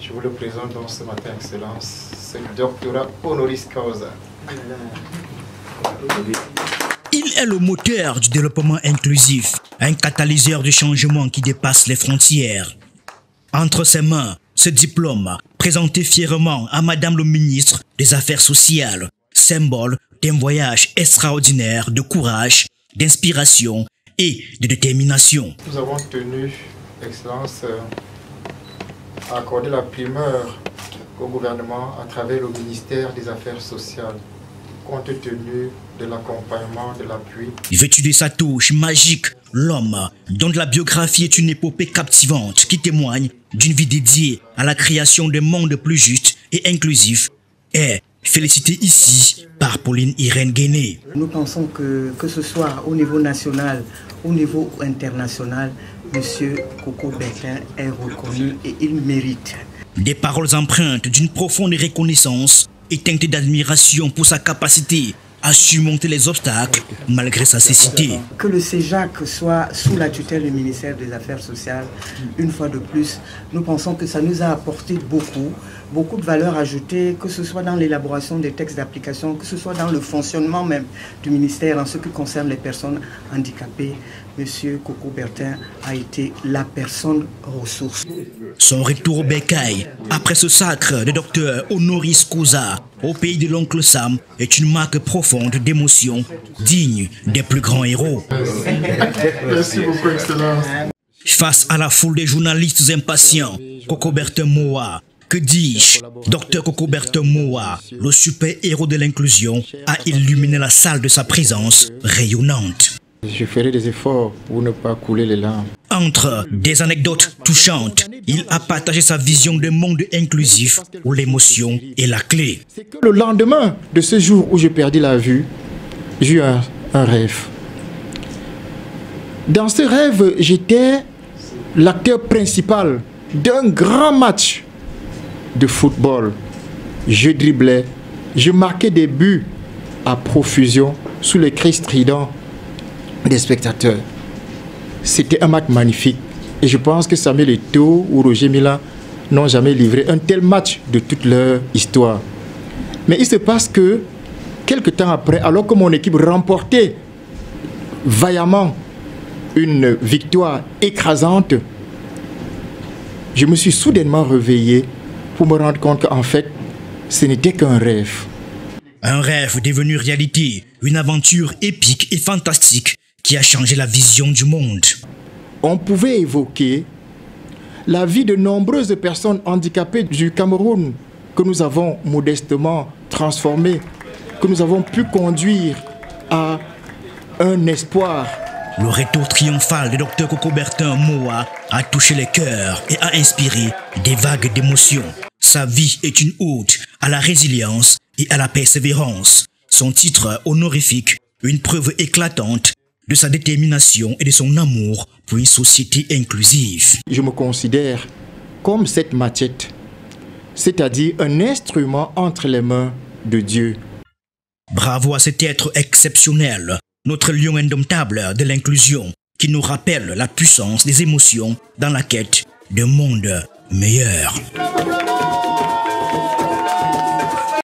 Je vous le présente donc ce matin, Excellence, c'est le doctorat honoris causa. Il est le moteur du développement inclusif, un catalyseur de changement qui dépasse les frontières. Entre ses mains, ce diplôme, présenté fièrement à Madame le ministre des Affaires sociales, symbole d'un voyage extraordinaire de courage, d'inspiration et de détermination. Nous avons tenu, Excellence, à accorder la primeur au gouvernement à travers le ministère des Affaires sociales, compte tenu de l'accompagnement, de l'appui. Vêtu de sa touche magique, l'homme, dont la biographie est une épopée captivante qui témoigne d'une vie dédiée à la création d'un monde plus juste et inclusif, est félicité ici par Pauline Irène Guéné. Nous pensons que ce soit au niveau national, au niveau international, M. Coco Bertin est reconnu et il mérite. Des paroles empreintes d'une profonde reconnaissance et teintées d'admiration pour sa capacité à surmonter les obstacles malgré sa cécité. Que le CEJAC soit sous la tutelle du ministère des Affaires sociales, une fois de plus, nous pensons que ça nous a apporté beaucoup de valeur ajoutée, que ce soit dans l'élaboration des textes d'application, que ce soit dans le fonctionnement même du ministère en ce qui concerne les personnes handicapées. Monsieur Coco Bertin a été la personne ressource. Son retour au bercail, après ce sacre de docteur honoris causa au pays de l'oncle Sam, est une marque profonde d'émotion, digne des plus grands héros. Merci beaucoup, Excellence. Face à la foule des journalistes impatients, Coco Bertin Moa, que dis-je, docteur Coco Bertin Moa, le super-héros de l'inclusion, a illuminé la salle de sa présence rayonnante. Je ferai des efforts pour ne pas couler les larmes. Entre des anecdotes touchantes, il a partagé sa vision d'un monde inclusif où l'émotion est la clé. Le lendemain de ce jour où j'ai perdu la vue, j'ai eu un rêve. Dans ce rêve, j'étais l'acteur principal d'un grand match de football. Je driblais, je marquais des buts à profusion sous les cris stridents des spectateurs. C'était un match magnifique et je pense que Samuel Eto'o ou Roger Mila n'ont jamais livré un tel match de toute leur histoire. Mais il se passe que quelques temps après, alors que mon équipe remportait vaillamment une victoire écrasante, je me suis soudainement réveillé pour me rendre compte qu'en fait, ce n'était qu'un rêve. Un rêve devenu réalité, une aventure épique et fantastique qui a changé la vision du monde. On pouvait évoquer la vie de nombreuses personnes handicapées du Cameroun que nous avons modestement transformées, que nous avons pu conduire à un espoir. Le retour triomphal de Dr Coco Bertin Moa a touché les cœurs et a inspiré des vagues d'émotions. Sa vie est une ode à la résilience et à la persévérance. Son titre honorifique, une preuve éclatante de sa détermination et de son amour pour une société inclusive. Je me considère comme cette machette, c'est-à-dire un instrument entre les mains de Dieu. Bravo à cet être exceptionnel, notre lion indomptable de l'inclusion, qui nous rappelle la puissance des émotions dans la quête d'un monde meilleur.